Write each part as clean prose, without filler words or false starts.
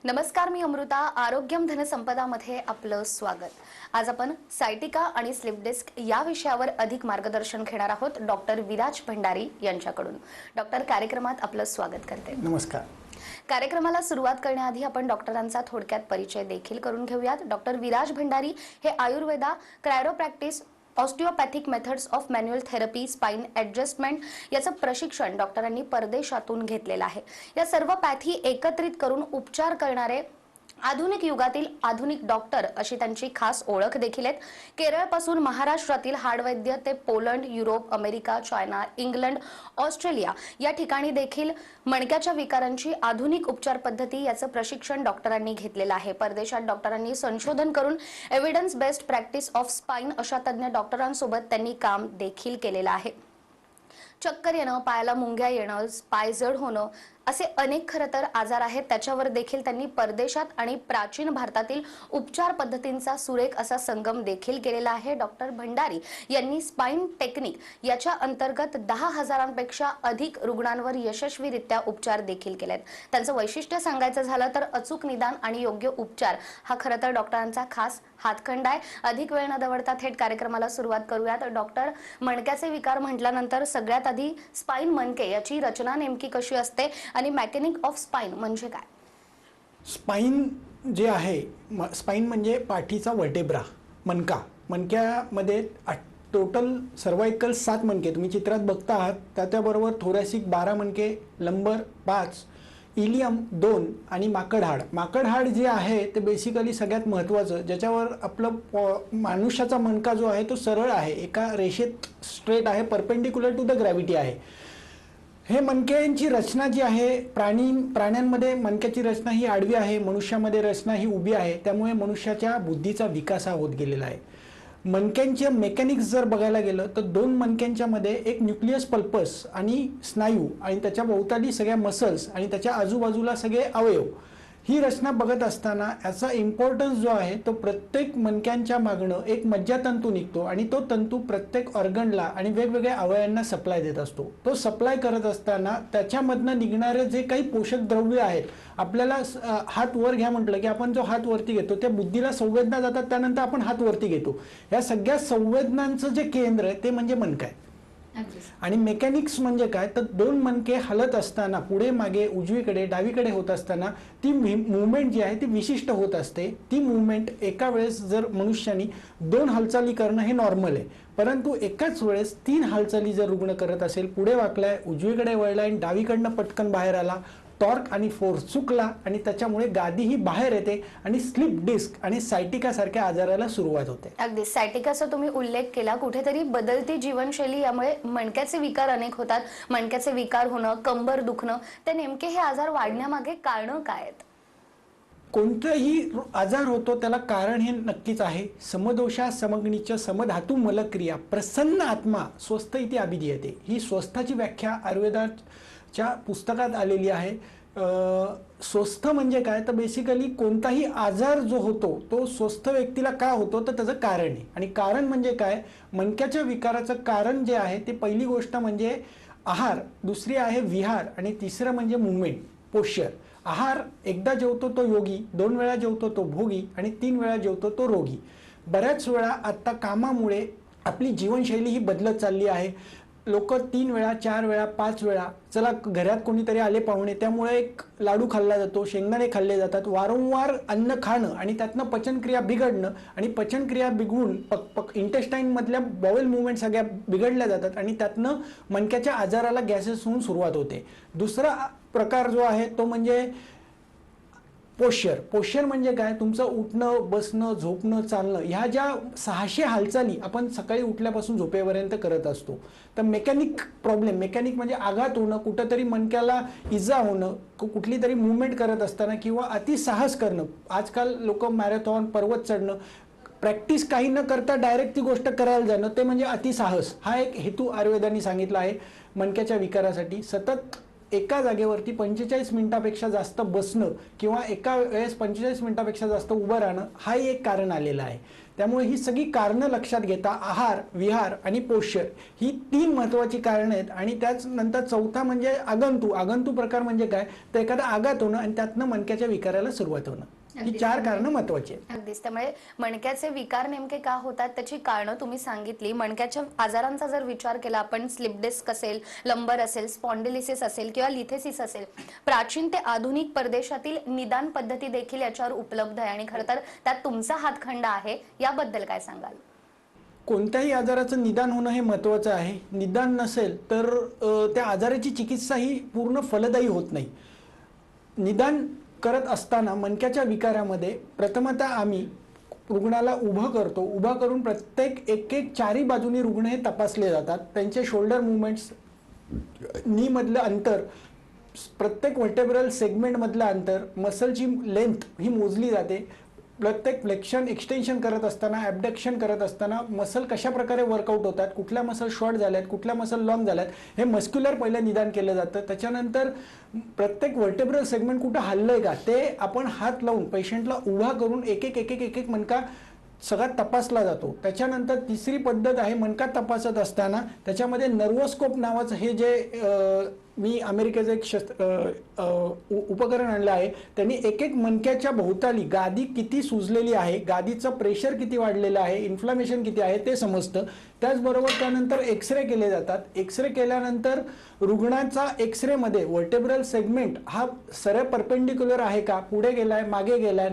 नमस्कार, मी अमृता. आरोग्यम धनसंपदामध्ये आपलं स्वागत. आज आपण सायटिका आणि स्लीप डिस्क या विषयावर अधिक मार्गदर्शन घेणार आहोत डॉक्टर विराज भंडारी यांच्याकडून. डॉक्टर, कार्यक्रमात आपलं स्वागत करते. नमस्कार. कार्यक्रमाला सुरुवात करण्याआधी आपण डॉक्टरांचा थोडक्यात परिचय देखील करून घेऊयात. डॉक्टर विराज भंडारी हे Ayurveda, chiropractic, osteopathic methods of manual therapy, spine adjustment याचं प्रशिक्षण डॉक्टरांनी परदेशातून घेतलेलं आहे. या सर्व पॅथी एकत्रित करून उपचार करणारे आधुनिक युगातील आधुनिक डॉक्टर अशी त्यांची खास ओळख देखील आहेत. केरळपासून महाराष्ट्रातील हाडवैद्य ते Poland, Europe, America, China, England, Australia या ठिकाणी देखील मणक्याच्या विकारांची आधुनिक उपचार पद्धती याचं प्रशिक्षण डॉक्टरांनी घेतलेलं आहे. परदेशात डॉक्टरांनी संशोधन करून evidence based practice of spine अशा तज्ञ डॉक्टरांसोबत त्यांनी काम देखील केलेलं आहे. चक्कर येणं, पायाला मुंग्या येणं, पाय जड होणं असे अनेक खरं तर आजार आहेत. त्याच्यावर देखील त्यांनी परदेशात आणि प्राचीन भारतातील उपचार पद्धतींचा सुरेख असा संगम देखील केलेला आहे. डॉक्टर भंडारी यांनी स्पाइन टेक्निक याच्या अंतर्गत 10,000पेक्षा अधिक रुग्णांवर यशस्वीरित्या उपचार देखील केलेत. त्यांचं वैशिष्ट्य सांगायचं झालं तर अचूक निदान आणि योग्य उपचार हा खरं तर डॉक्टरांचा खास हातखंडा आहे. अधिक वेळ न दवडता थेट कार्यक्रमाला सुरुवात करूयात. डॉक्टर, मणक्याचे विकार म्हटल्यानंतर सगळ्यात आधी स्पाइन, मणके याची रचना नेमकी कशी असते आणि मेकॅनिक ऑफ स्पाइन म्हणजे काय? स्पाइन जे आहे, स्पाइन म्हणजे पाठीचा वर्टेब्रा, मणका. मणक्यामध्ये टोटल सर्वायकल 7 मणके तुम्ही चित्रात बघता आहात. त्याच्याबरोबर थोरॅसिक 12 मणके, लंबर 5, इलियम 2 आणि माकडहाड. माकडहाड जे आहे ते बेसिकली सगळ्यात महत्त्वाचं, ज्याच्यावर आपलं मनुष्याचा मणका जो आहे तो सरळ आहे, एका रेषेत स्ट्रेट आहे, परपेंडिक्युलर टू द ग्रॅव्हिटी आहे. हे मणक्यांची रचना जी आहे, प्राण्यांमध्ये मणक्याची रचना ही आडवी आहे, मनुष्यामध्ये रचना ही उभी आहे. त्यामुळे मनुष्याच्या बुद्धीचा विकास हा होत गेलेला आहे. मणक्यांचे मेकॅनिक्स जर बघायला गेलं तर 2 मणक्यांच्या मध्ये एक न्यूक्लियस पल्पस आणि स्नायू आणि त्याच्या भोवताली सगळ्या मसल्स आणि त्याच्या आजूबाजूला सगळे अवयव, ही रचना बघत असताना याचा इम्पॉर्टन्स जो आहे तो प्रत्येक मणक्यांच्या मागणं एक मज्जातंतू निघतो आणि तो तंतू प्रत्येक ऑर्गनला आणि वेगवेगळ्या अवयवांना सप्लाय देत असतो. तो सप्लाय करत असताना त्याच्यामधनं निघणारे जे काही पोषक द्रव्य आहेत, आपल्याला हात वर घ्या म्हटलं की आपण जो हात वरती घेतो त्या बुद्धीला संवेदना जातात, त्यानंतर आपण हात वरती घेतो. या सगळ्या संवेदनांचं जे केंद्र आहे ते म्हणजे मणका आहे. आणि मेकॅनिक्स म्हणजे काय तर 2 मणके हलत असताना पुढे मागे उजवीकडे डावीकडे होत असताना ती मूवमेंट जी आहे ती विशिष्ट होत असते. ती मूवमेंट एका वेळेस जर मनुष्यानी 2 हालचाली करणं हे नॉर्मल आहे, परंतु एकाच वेळेस 3 हालचाली जर रुग्ण करत असेल, पुढे वाकलाय, उजवीकडे वळलाय आणि डावीकडनं पटकन बाहेर आला, टॉर्क आणि फोर्स चुकला आणि त्याच्यामुळे गादी ही बाहेर येते आणि स्लीप डिस्क आणि सायटिका सारख्या आजाराला सुरुवात होते. अगदी सायटिकाचा तुम्ही उल्लेख केला. कुठेतरी बदलती जीवनशैली यामुळे मणक्याचे विकार अनेक होतात. मणक्याचे विकार होणं, कंबर दुखणं, ते नेमके हे आजार वाढण्यामागे कारणं काय आहेत? कोणताही आजार होतो त्याला कारण हे नक्कीच आहे. समदोषा समग्नीच समधातू मलक्रिया प्रसन्न आत्मा स्वस्थ इति अभिधीयते. ही स्वस्थाची व्याख्या आयुर्वेदाच्या पुस्तकात आलेली आहे. स्वस्थ म्हणजे काय तर बेसिकली कोणताही आजार जो होतो तो स्वस्थ व्यक्तीला का होतो तर त्याचं कारण आहे. आणि कारण म्हणजे काय, मणक्याच्या विकाराचं कारण जे आहे ते पहिली गोष्ट म्हणजे आहार, दुसरी आहे विहार आणि तिसरं म्हणजे मुवमेंट, पोश्चर. आहार, एकदा जेवतो तो योगी, 2 वेळा जेवतो तो भोगी आणि 3 वेळा जेवतो तो रोगी. बऱ्याच वेळा आता कामामुळे आपली जीवनशैली ही बदलत चालली आहे. लोक 3 वेळा 4 वेळा 5 वेळा, चला घरात कोणीतरी आले पाहुणे त्यामुळे एक लाडू खाल्ला जातो, शेंगदाणे खाल्ले जातात. वारंवार अन्न खाणं आणि त्यातनं पचनक्रिया बिघडणं आणि पचनक्रिया बिघडून इंटेस्टाईन मधल्या बॉवेल मुवमेंट सगळ्या बिघडल्या जातात आणि त्यातनं मणक्याच्या आजाराला गॅसेस होऊन सुरुवात होते. दुसरा प्रकार जो आहे तो म्हणजे पोश्चर. पोश्चर म्हणजे काय, तुमचं उठणं, बसणं, झोपणं, चालणं, ह्या ज्या 600 हालचाली आपण सकाळी उठल्यापासून झोपेपर्यंत करत असतो. तर मेकॅनिक प्रॉब्लेम, मेकॅनिक म्हणजे आघात होणं, कुठंतरी मणक्याला इजा होणं, कुठली तरी मुवमेंट करत असताना किंवा अतिसाहस करणं. आजकाल लोक मॅरेथॉन, पर्वत चढणं, प्रॅक्टिस काही न करता डायरेक्ट ती गोष्ट करायला जाणं, ते म्हणजे अतिसाहस. हा एक हेतू आयुर्वेदाने सांगितला आहे मणक्याच्या विकारासाठी. सतत एका जागेवरती 45 मिनिटापेक्षा जास्त बसणं किंवा एका वेळेस 45 मिनिटापेक्षा जास्त उभं राहणं, हा एक कारण आलेलं आहे. त्यामुळे ही सगळी कारणं लक्षात घेता आहार, विहार आणि पोश्चर ही 3 महत्त्वाची कारणं आहेत. आणि त्याच नंतर चौथा म्हणजे आगंतू प्रकार म्हणजे काय, तर एखादा आघात होणं आणि त्यातनं मणक्याच्या विकाराला सुरुवात होणं. ही 4 कारणं महत्त्वाची आहेत. अगदीच. त्यामुळे मणक्याचे विकार नेमके का होतात त्याची कारणं तुम्ही सांगितली. मणक्याच्या आजारांचा जर विचार केला आपण, स्लिप डिस्क असेल, लंबर असेल, स्पॉन्डिलिसिस असेल किंवा लिथेसिस असेल, प्राचीन ते आधुनिक परदेशातील निदान पद्धती देखील याच्यावर उपलब्ध आहे आणि खरं तर त्यात तुमचा हातखंडा आहे. याबद्दल काय सांगाल? कोणत्याही आजाराचं निदान होणं हे महत्त्वाचं आहे. निदान नसेल तर त्या आजाराची चिकित्सा ही पूर्ण फलदायी होत नाही. निदान करत असताना मणक्याच्या विकारामध्ये प्रथमतः आम्ही रुग्णाला उभा करून प्रत्येक एक चारी बाजूनी रुग्ण हे तपासले जातात. त्यांचे शोल्डर मुवमेंट्स, नी मधलं अंतर, प्रत्येक व्हर्टेब्रल सेगमेंटमधलं अंतर, मसलची लेंथ ही मोजली जाते. प्रत्येक फ्लेक्शन एक्सटेन्शन करत असताना, ॲबडक्शन करत असताना मसल कशा प्रकारे वर्कआउट होतात, कुठल्या मसल शॉर्ट झाल्यात, कुठल्या मसल लॉंग झाल्यात, हे मस्क्युलर पहिलं निदान केलं जातं. त्याच्यानंतर प्रत्येक व्हर्टेब्रल सेगमेंट कुठं हललंय का ते आपण हात लावून पेशंटला उभा करून एक एक मणका सगळा तपासला जातो. त्याच्यानंतर तिसरी पद्धत आहे मणका तपासत असताना त्याच्यामध्ये नर्वोस्कोप नावाचं हे जे मी अमेरिकेचं एक उपकरण आणलं आहे. त्यांनी एक मणक्याच्या भोवताली गादी किती सुजलेली आहे, गादीचं प्रेशर किती वाढलेलं आहे, इन्फ्लामेशन किती आहे ते समजतं. त्याचबरोबर त्यानंतर एक्सरे केले जातात. एक्सरे केल्यानंतर रुग्णाचा एक्सरेमध्ये व्हर्टेब्रल सेगमेंट हा सरळ परपेंडिक्युलर आहे का, पुढे गेलाय, मागे गेलाय,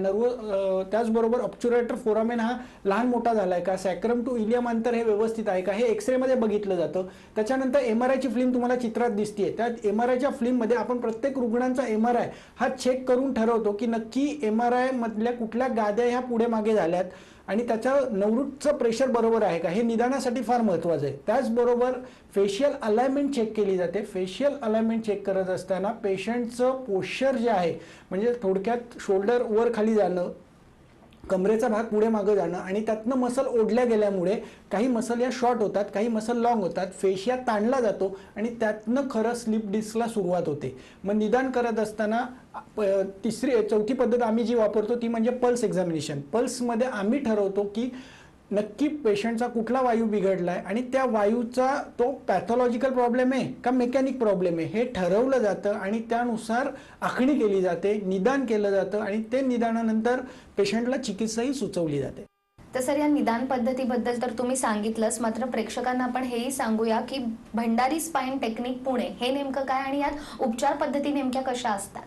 त्याचबरोबर ऑब्च्युरेटर फोरामेन हा लहान मोठा झालाय का, सॅक्रम टू इलियम अंतर हे व्यवस्थित आहे का, हे एक्सरेमध्ये बघितलं जातं. त्याच्यानंतर MRI ची फिल्म तुम्हाला चित्रात दिसतेय. त्या MRI फिल्ममध्ये आपण प्रत्येक रुग्णांचा MRI हा चेक करून ठरवतो की नक्की MRI मधल्या कुठल्या गाद्या ह्या पुढे मागे झाल्यात आणि त्याच्या नवरूटचं प्रेशर बरोबर आहे का, हे निदानासाठी फार महत्त्वाचं आहे. त्याचबरोबर फेशियल अलाइनमेंट चेक केली जाते. फेशियल अलाइनमेंट चेक करत असताना पेशंटचं पोश्चर जे आहे, म्हणजे थोडक्यात शोल्डर वर खाली जाणं, कमरेचा भाग पुढे मागे जाणं आणि त्यातनं मसल ओढल्या गेल्यामुळे काही मसल या शॉर्ट होतात, काही मसल लॉंग होतात, फेशिया ताणला जातो आणि त्यातनं खरं स्लिप डिस्कला सुरुवात होते. मग निदान करत असताना चौथी पद्धत आम्ही जी वापरतो ती म्हणजे पल्स एक्झामिनेशन. पल्समध्ये आम्ही ठरवतो की नक्की पेशंटचा कुठला वायू बिघडलाय आणि त्या वायूचा तो पॅथॉलॉजिकल प्रॉब्लेम आहे का मेकॅनिक प्रॉब्लेम आहे हे ठरवलं जातं आणि त्यानुसार आखणी केली जाते, निदान केलं जातं आणि ते निदानानंतर पेशंटला चिकित्साही सुचवली जाते. तर सर, या निदान पद्धतीबद्दल तर तुम्ही सांगितलंच, मात्र प्रेक्षकांना आपण हेही सांगूया की भंडारी स्पाइन टेक्निक पुणे हे नेमकं काय आणि यात उपचार पद्धती नेमक्या कशा असतात?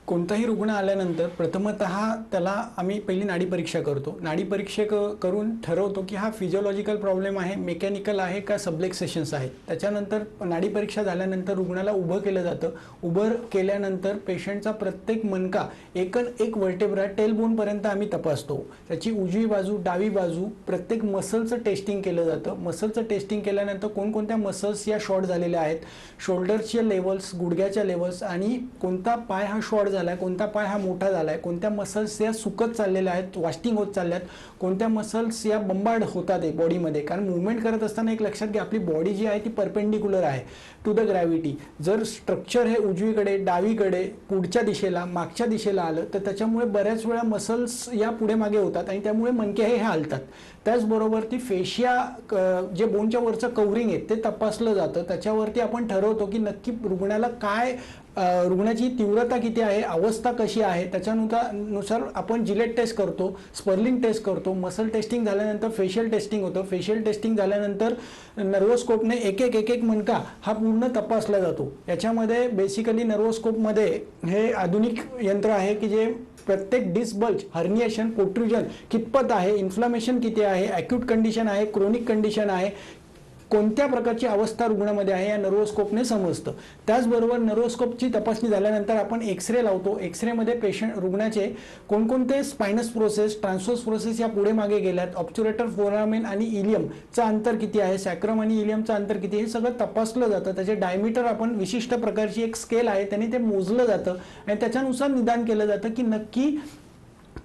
कोणताही रुग्ण आल्यानंतर प्रथमतः त्याला आम्ही पहिली नाडी परीक्षा करतो. नाडी परीक्षा करून ठरवतो की हा फिजिओलॉजिकल प्रॉब्लेम आहे, मेकॅनिकल आहे का सबलेक्सेशन्स आहेत. त्याच्यानंतर नाडी परीक्षा झाल्यानंतर रुग्णाला उभं केलं जातं. उभं केल्यानंतर पेशंटचा प्रत्येक मणका एक व्हर्टेब्रा टेलबोनपर्यंत आम्ही तपासतो. त्याची उजवी बाजू, डावी बाजू, प्रत्येक मसलचं टेस्टिंग केलं जातं. मसलचं टेस्टिंग केल्यानंतर कोणकोणत्या मसल्स या शॉर्ट झालेल्या आहेत, शोल्डरचे लेवल्स, गुडघ्याच्या लेवल्स आणि कोणता पाय हा शॉर्ट झालाय, कोणता पाय हा मोठा झालाय, कोणत्या मसल्स या सुकत चाललेल्या आहेत, वास्टिंग होत चालल्यात, कोणत्या मसल्स या बंबार्ड होतात आहे बॉडीमध्ये. कारण मुवमेंट करत असताना एक लक्षात घ्या, आपली बॉडी जी आहे ती परपेंडिक्युलर आहे टू द ग्रॅव्हिटी. जर स्ट्रक्चर हे उजवीकडे, डावीकडे, पुढच्या दिशेला, मागच्या दिशेला आलं तर त्याच्यामुळे बऱ्याच वेळा मसल्स या पुढे मागे होतात आणि त्यामुळे मणके हे हलतात. त्याचबरोबर ती फेशिया जे बोनच्या वरचं कव्हरिंग आहे ते तपासलं जातं. त्याच्यावरती आपण ठरवतो की नक्की रुग्णाला काय, रुग्णाची तीव्रता किती आहे, अवस्था कशी आहे, त्याच्यानुसार आपण जिलेट टेस्ट करतो, स्पर्लिंग टेस्ट करतो. मसल टेस्टिंग झाल्यानंतर फेशियल टेस्टिंग होतं. फेशियल टेस्टिंग झाल्यानंतर नर्वोस्कोपने एक मणका हा पूर्ण तपासला जातो. याच्यामध्ये बेसिकली नर्वोस्कोपमध्ये हे आधुनिक यंत्र आहे की जे प्रत्येक डिस्बल्ज, हर्निएशन, प्रोट्रुजन कितपत आहे, इन्फ्लामेशन किती आहे, ॲक्यूट कंडिशन आहे, क्रोनिक कंडिशन आहे, कोणत्या प्रकारची अवस्था रुग्णामध्ये आहे या नर्वोस्कोपने समजतं. त्याचबरोबर नर्वोस्कोपची तपासणी झाल्यानंतर आपण एक्सरे लावतो. एक्सरेमध्ये रुग्णाचे कोणकोणते स्पायनस प्रोसेस, ट्रान्सवर्स प्रोसेस या पुढे मागे गेल्यात, ऑब्च्युरेटर फोरामेन आणि इलियमचं अंतर किती आहे, सॅक्रम आणि इलियमचं अंतर किती आहे, हे सगळं तपासलं जातं. त्याचे डायमीटर आपण विशिष्ट प्रकारची एक स्केल आहे त्याने ते मोजलं जातं आणि त्याच्यानुसार निदान केलं जातं की नक्की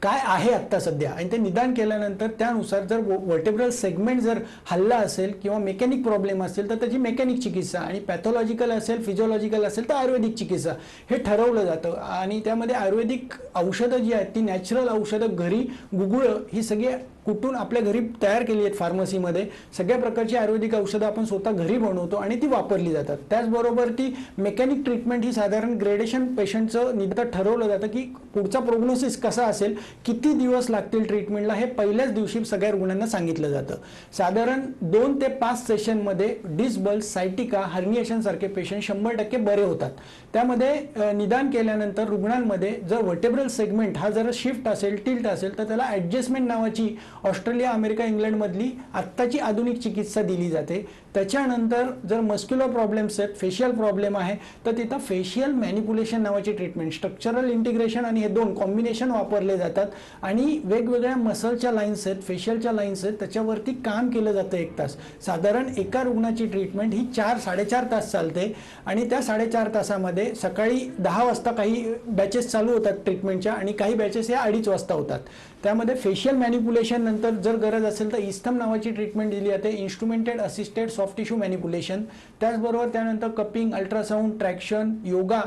काय आहे आत्ता सध्या. आणि ते निदान केल्यानंतर त्यानुसार जर व्हर्टेब्रल सेगमेंट जर हल्ला असेल किंवा मेकॅनिक प्रॉब्लेम असेल तर त्याची मेकॅनिक चिकित्सा आणि पॅथॉलॉजिकल असेल, फिजिओलॉजिकल असेल तर आयुर्वेदिक चिकित्सा हे ठरवलं जातं. आणि त्यामध्ये आयुर्वेदिक औषधं जी आहेत ती नॅचरल औषधं, घरी गुगुळं ही सगळी कुठून आपल्या घरी तयार केली आहेत फार्मसीमध्ये. सगळ्या प्रकारची आयुर्वेदिक औषधं आपण स्वतः घरी बनवतो आणि ती वापरली जातात. त्याचबरोबर ती मेकॅनिक ट्रीटमेंट ही साधारण ग्रेडेशन पेशंटचं निदान ठरवलं जातं की पुढचा प्रोग्नोसिस कसा असेल, किती दिवस लागतील ट्रीटमेंटला, हे पहिल्याच दिवशी सगळ्या रुग्णांना सांगितलं जातं. साधारण 2 ते 5 सेशनमध्ये डिस्बल, सायटिका, हर्निएशन सारखे पेशंट 100% बरे होतात. त्यामध्ये निदान केल्यानंतर रुग्णांमध्ये जर व्हर्टेब्रल सेगमेंट हा जर शिफ्ट असेल, टिल्ट असेल, तर त्याला ॲडजस्टमेंट नावाची ऑस्ट्रेलिया, अमेरिका, इंग्लंडमधली आत्ताची आधुनिक चिकित्सा दिली जाते. त्याच्यानंतर जर मस्क्युलर प्रॉब्लेम्स आहेत, फेशियल प्रॉब्लेम आहे, तर तिथं फेशियल मॅनिप्युलेशन नावाची ट्रीटमेंट, स्ट्रक्चरल इंटिग्रेशन आणि हे 2 कॉम्बिनेशन वापरले जातात आणि वेगवेगळ्या मसलच्या लाईन्स आहेत, फेशियलच्या लाईन्स आहेत, त्याच्यावरती काम केलं जातं 1 तास. साधारण एका रुग्णाची ट्रीटमेंट ही 4-4.5 तास चालते आणि त्या 4.5 तासामध्ये सकाळी 10 वाजता काही बॅचेस चालू होतात ट्रीटमेंटच्या आणि काही बॅचेस या 2:30 वाजता होतात. त्यामध्ये फेशियल मॅनिप्युलेशन नंतर जर गरज असेल तर इस्थम नावाची ट्रीटमेंट दिली जाते, instrumented assisted soft tissue manipulation. त्याचबरोबर त्यानंतर कपिंग, अल्ट्रासाऊंड, ट्रॅक्शन, योगा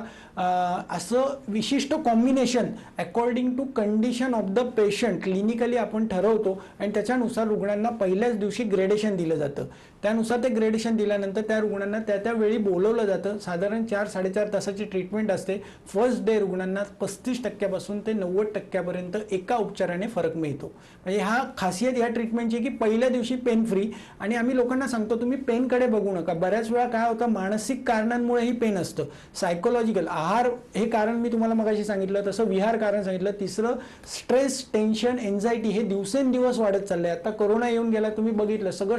असं विशिष्ट combination according to condition of the patient clinically आपण ठरवतो आणि त्याच्यानुसार रुग्णांना पहिल्याच दिवशी ग्रेडेशन दिलं जातं. त्यानुसार ते ग्रेडेशन दिल्यानंतर त्या रुग्णांना त्या वेळी बोलवलं जातं. साधारण 4-4.5 तासाची ट्रीटमेंट असते. फर्स्ट डे रुग्णांना 35% ते 90% एका उपचाराने फरक मिळतो. म्हणजे हा खासियत या ट्रीटमेंटची की पहिल्या दिवशी पेन फ्री. आणि आम्ही लोकांना सांगतो तुम्ही पेनकडे बघू नका. बऱ्याच वेळा काय होतं, मानसिक कारणांमुळे ही पेन असतं. सायकोलॉजिकल, आहार हे कारण मी तुम्हाला मगाशी सांगितलं, तसं विहार कारण सांगितलं. तिसरं स्ट्रेस, टेन्शन, एन्झायटी हे दिवसेंदिवस वाढत चाललंय. आता कोरोना येऊन गेला, तुम्ही बघितलं सगळं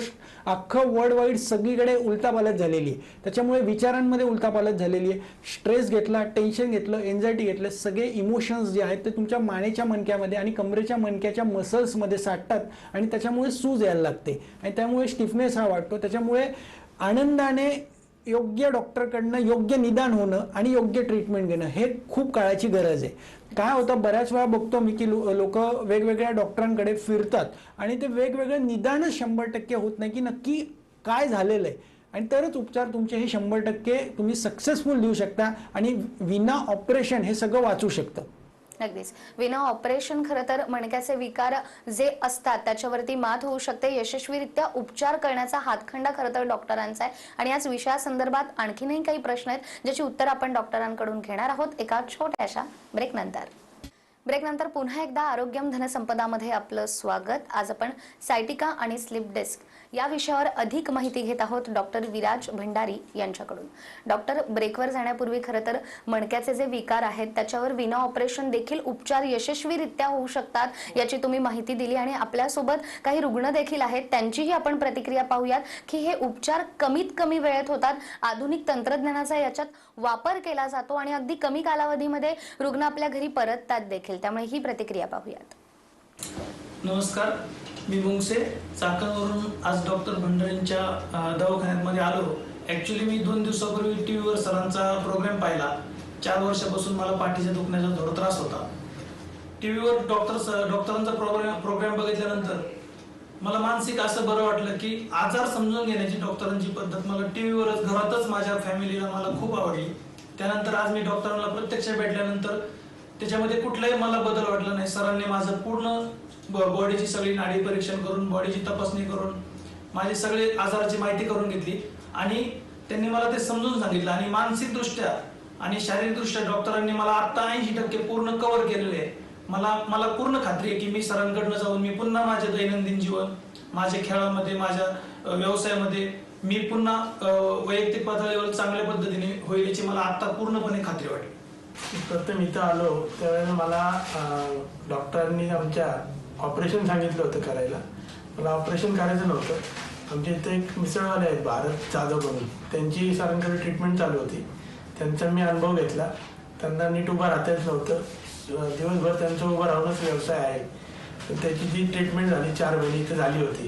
अख्खं वर्ल्ड वाईड सगळीकडे उलटापालट झालेली आहे. त्याच्यामुळे विचारांमध्ये उलटापालट झालेली आहे. स्ट्रेस घेतला, टेन्शन घेतलं, एन्झायटी घेतलं, सगळे इमोशन्स जे आहेत ते तुमच्या मानेच्या मणक्यामध्ये आणि कमरेच्या मणक्याच्या मसल्समध्ये साठतात आणि त्याच्यामुळे सूज यायला लागते आणि त्यामुळे स्टिफनेस हा वाटतो. त्याच्यामुळे आनंदाने योग्य डॉक्टरकडनं योग्य निदान होणं आणि योग्य ट्रीटमेंट घेणं हे खूप काळाची गरज आहे. काय होतं, बऱ्याच वेळा बघतो मी की लोक वेगवेगळ्या डॉक्टरांकडे फिरतात आणि ते वेगवेगळं निदानच 100% होत नाही की नक्की काय झालेलं आहे आणि तरच उपचार तुमचे हे 100% तुम्ही सक्सेसफुल देऊ शकता आणि विना ऑपरेशन हे सगळं वाचू शकतं. नक्कीच. विना ऑपरेशन खरं तर मणक्याचे विकार जे असतात त्याच्यावरती मात होऊ शकते. यशस्वीरित्या उपचार करण्याचा हातखंडा खरं तर डॉक्टरांचा आहे आणि याच विषयासंदर्भात आणखीनही काही प्रश्न आहेत ज्याची उत्तर आपण डॉक्टरांकडून घेणार आहोत एका छोट्याशा ब्रेकनंतर पुन्हा एकदा आरोग्यम धनसंपदामध्ये आपलं स्वागत. आज आपण सायटिका आणि स्लीप डिस्क या विषयावर अधिक माहिती घेत आहोत डॉक्टर विराज भंडारी यांच्याकडून. डॉक्टर, ब्रेकवर जाण्यापूर्वी खरं तर मणक्याचे जे विकार आहेत त्याच्यावर विना ऑपरेशन देखील उपचार यशस्वीरित्या होऊ शकतात याची तुम्ही माहिती दिली आणि आपल्यासोबत काही रुग्ण देखील आहेत, त्यांचीही आपण प्रतिक्रिया पाहूयात की हे उपचार कमीत कमी वेळेत होतात. आधुनिक तंत्रज्ञानाचा याच्यात वापर केला जातो आणि अगदी कमी कालावधीमध्ये रुग्ण आपल्या घरी परततात देखील. त्यामुळे ही प्रतिक्रिया पाहूयात. नमस्कार, मी मुंगसे चाकणवरून आज डॉक्टर भंडारींच्या दवाखान्यामध्ये आलो. ॲक्च्युली मी 2 दिवसापूर्वी टीव्हीवर सरांचा प्रोग्राम पाहिला. 4 वर्षापासून मला पाठीच्या दुखण्याचा थोडा त्रास होता. टीव्हीवर डॉक्टरांचा प्रोग्राम बघितल्यानंतर मला मानसिक असं बरं वाटलं की आजार समजून घेण्याची डॉक्टरांची पद्धत मला टीव्हीवरच घरातच माझ्या फॅमिलीला मला खूप आवडली. त्यानंतर आज मी डॉक्टरांना प्रत्यक्ष भेटल्यानंतर त्याच्यामध्ये कुठलाही मला बदल वाटला नाही. सरांनी माझं पूर्ण बॉडीची सगळी नाडी परीक्षण करून, बॉडीची तपासणी करून, माझी सगळी आजाराची माहिती करून घेतली आणि त्यांनी मला ते समजून सांगितलं आणि मानसिकदृष्ट्या आणि शारीरिकदृष्ट्या डॉक्टरांनी मला आता 80% पूर्ण कव्हर केलेले आहे. मला पूर्ण खात्री आहे की मी सरांकडनं जाऊन मी पुन्हा माझे दैनंदिन जीवन, माझ्या खेळामध्ये, माझ्या व्यवसायामध्ये मी पुन्हा वैयक्तिक पातळीवर चांगल्या पद्धतीने होईल याची मला आता पूर्णपणे खात्री वाटली. प्रथम इथं आलो त्यावेळेला मला डॉक्टरांनी आमच्या ऑपरेशन सांगितलं होतं करायला. मला ऑपरेशन करायचं नव्हतं. आमच्या इथे एक मिसळवाले आहेत भारत जाधव म्हणून, त्यांची सरांकडे ट्रीटमेंट चालू होती. त्यांचा मी अनुभव घेतला. त्यांना नीट उभं राहता येत नव्हतं. दिवसभर त्यांचं उभं राहूनच व्यवसाय आहे. तर त्याची जी ट्रीटमेंट झाली 4 महिने इथं झाली होती.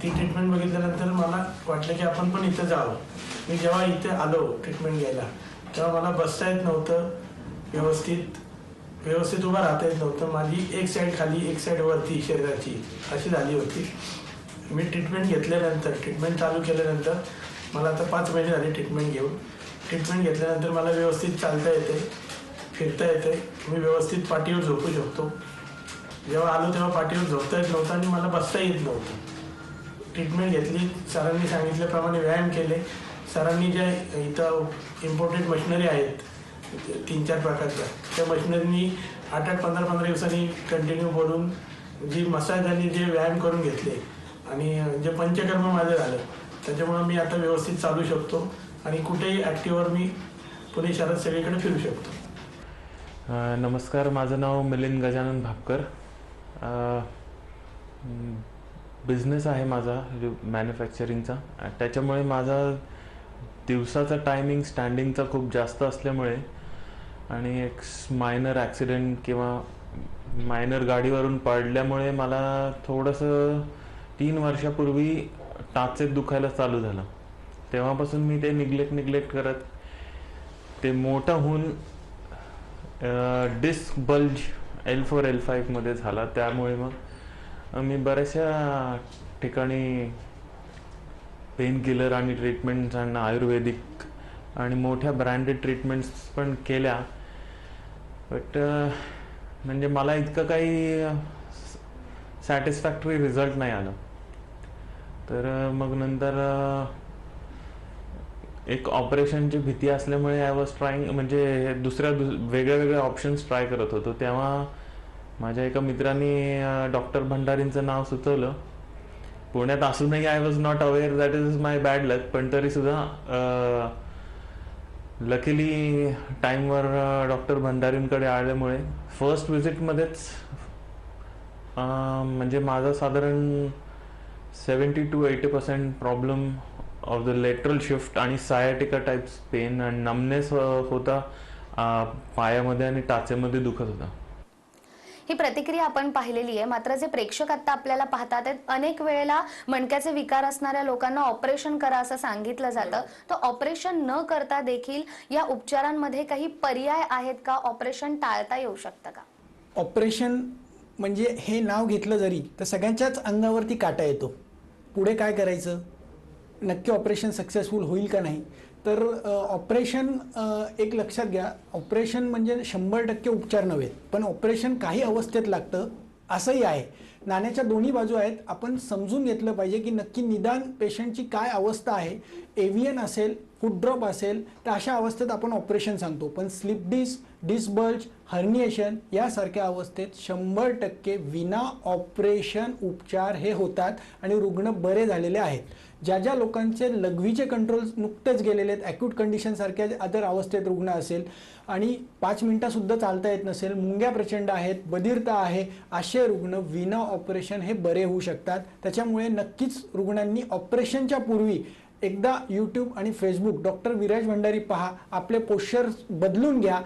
ती ट्रीटमेंट बघितल्यानंतर मला वाटलं की आपण पण इथं जावं. मी जेव्हा इथे आलो ट्रीटमेंट घ्यायला तेव्हा मला बसता येत नव्हतं, व्यवस्थित उभं राहता येत नव्हतं. माझी एक साईड खाली, एक साईड वरती शरीराची अशी झाली होती. मी ट्रीटमेंट घेतल्यानंतर, ट्रीटमेंट चालू केल्यानंतर मला आता 5 महिने झाले ट्रीटमेंट घेऊन. ट्रीटमेंट घेतल्यानंतर मला व्यवस्थित चालता येते, फिरता येते, मी व्यवस्थित पाठीवर झोपू शकतो. जेव्हा आलो तेव्हा पाठीवर झोपता येत नव्हतं आणि मला बसता येत नव्हतं. ट्रीटमेंट घेतली, सरांनी सांगितल्याप्रमाणे व्यायाम केले. सरांनी ज्या इथं इम्पोर्टेड मशिनरी आहेत 3-4 प्रकारच्या, त्या मशिनरीनी 8-8, 15-15 दिवसांनी कंटिन्यू बोलून जी मसाज आणि जे व्यायाम करून घेतले आणि जे पंचकर्म माझं झालं, त्याच्यामुळं मी आता व्यवस्थित चालू शकतो आणि कुठेही ॲक्टिव्हवर मी पुणे शहरात सगळीकडे फिरू शकतो. नमस्कार, माझं नाव मिलिंद गजानन भापकर. बिझनेस आहे माझा मॅन्युफॅक्चरिंगचा. त्याच्यामुळे माझा दिवसाचा टायमिंग स्टँडिंगचा खूप जास्त असल्यामुळे आणि एक मायनर ॲक्सिडेंट किंवा मायनर गाडीवरून पडल्यामुळे मला थोडंसं 3 वर्षापूर्वी टाचेत दुखायला चालू झालं. तेव्हापासून मी ते निग्लेक्ट करत ते मोठं होऊन डिस्क बल्ज L4 L5 मध्ये झाला. त्यामुळे मग मी बऱ्याचशा ठिकाणी पेन किलर आणि ट्रीटमेंट्स आणि आयुर्वेदिक आणि मोठ्या ब्रँडेड ट्रीटमेंट्स पण केल्या. बट म्हणजे मला इतकं काही सॅटिस्फॅक्टरी रिझल्ट नाही आलं. तर मग नंतर एक ऑपरेशनची भीती असल्यामुळे आय वॉज ट्राईंग, म्हणजे वेगळ्या ऑप्शन्स ट्राय करत होतो. तेव्हा माझ्या एका मित्रांनी डॉक्टर भंडारींचं नाव सुचवलं. पुण्यात असूनही I was not aware, that is my bad luck. पण तरीसुद्धा लकीली टाईमवर डॉक्टर भंडारींकडे आल्यामुळे फर्स्ट व्हिजिटमध्येच म्हणजे माझा साधारण 70 to 80% problem of the lateral shift आणि सायाटिका टाइप्स पेन आणि नमनेस होता पायामध्ये आणि टाचेमध्ये दुखत होता. ही प्रतिक्रिया आपण पाहिलेली आहे. मात्र जे प्रेक्षक आता आपल्याला पाहतात आहेत, अनेक वेळेला मणक्याचे विकार असणाऱ्या लोकांना ऑपरेशन करा असं सांगितलं जातं. तर ऑपरेशन न करता देखील या उपचारांमध्ये काही पर्याय आहेत का? ऑपरेशन टाळता येऊ शकतं का? ऑपरेशन म्हणजे हे नाव घेतलं जरी तर सगळ्यांच्याच अंगावरती काटा येतो. पुढे काय करायचं, नक्की ऑपरेशन सक्सेसफुल होईल का नाही. तर ऑपरेशन एक लक्षात घ्या, ऑपरेशन म्हणजे 100% उपचार नव्हे, पण ऑपरेशन काही अवस्थेत लागतं असंही आहे. नाण्याच्या दोन्ही बाजू आहेत. आपण समजून घेतलं पाहिजे की नक्की निदान पेशंटची काय अवस्था आहे. एव्हियन असेल, फूट ड्रॉप असेल तर अशा अवस्थेत आपण ऑपरेशन सांगतो. पण स्लिप डिस्क बल्ज, हर्निएशन यासारख्या अवस्थेत 100% विना ऑपरेशन उपचार हे होतात आणि रुग्ण बरे झालेले आहेत. ज्या लोकांचे लघवीचे कंट्रोल नुकतेच गेलेले आहेत, ॲक्यूट कंडिशनसारख्या अदर अवस्थेत रुग्ण असेल आणि 5 मिनिटांसुद्धा चालता येत नसेल, मुंग्या प्रचंड आहेत, बधिरता आहे, असे रुग्ण विना ऑपरेशन हे बरे होऊ शकतात. त्याच्यामुळे नक्कीच रुग्णांनी ऑपरेशनच्या पूर्वी एकदा यूट्यूब आणि फेसबुक डॉक्टर विराज भंडारी पहा, आपले पोश्चर बदलून घ्या.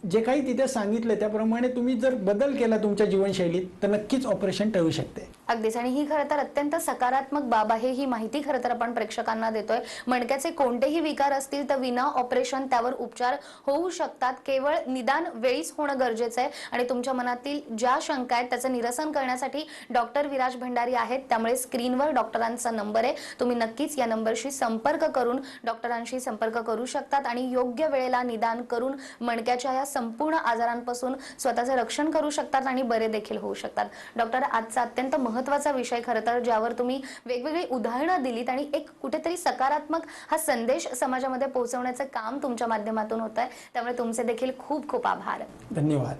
जे काही तिथे सांगितलं त्याप्रमाणे तुम्ही जर बदल केला तुमच्या जीवनशैलीत तर नक्कीच ऑपरेशन टळू शकते. अगदीच. आणि ही खरं तर अत्यंत सकारात्मक बाब आहे. ही माहिती खरं तर आपण प्रेक्षकांना देतोय. मणक्याचे कोणतेही विकार असतील तर विना ऑपरेशन त्यावर उपचार होऊ शकतात. केवळ निदान वेळीच होणं गरजेचं आहे. आणि तुमच्या मनातील ज्या शंका आहेत त्याचं निरसन करण्यासाठी डॉक्टर विराज भंडारी आहेत. त्यामुळे स्क्रीनवर डॉक्टरांचा नंबर आहे, तुम्ही नक्कीच या नंबरशी संपर्क करून डॉक्टरांशी संपर्क करू शकतात आणि योग्य वेळेला निदान करून मणक्याच्या या संपूर्ण आजारांपासून स्वतःचे रक्षण करू शकतात आणि बरे देखील होऊ शकतात. डॉक्टर, आजचा अत्यंत महत्त्वाचा विषय खरं तर ज्यावर तुम्ही वेगवेगळी उदाहरणं दिलीत आणि एक कुठेतरी सकारात्मक हा संदेश समाजामध्ये पोहोचवण्याचं काम तुमच्या माध्यमातून होत आहे. त्यामुळे तुमचे देखील खूप खूप आभार. धन्यवाद.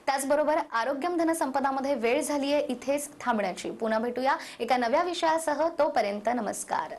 त्याचबरोबर आरोग्यम धनसंपदामध्ये वेळ झालीये इथेच थांबण्याची. पुन्हा भेटूया एका नव्या विषयासह. तोपर्यंत नमस्कार.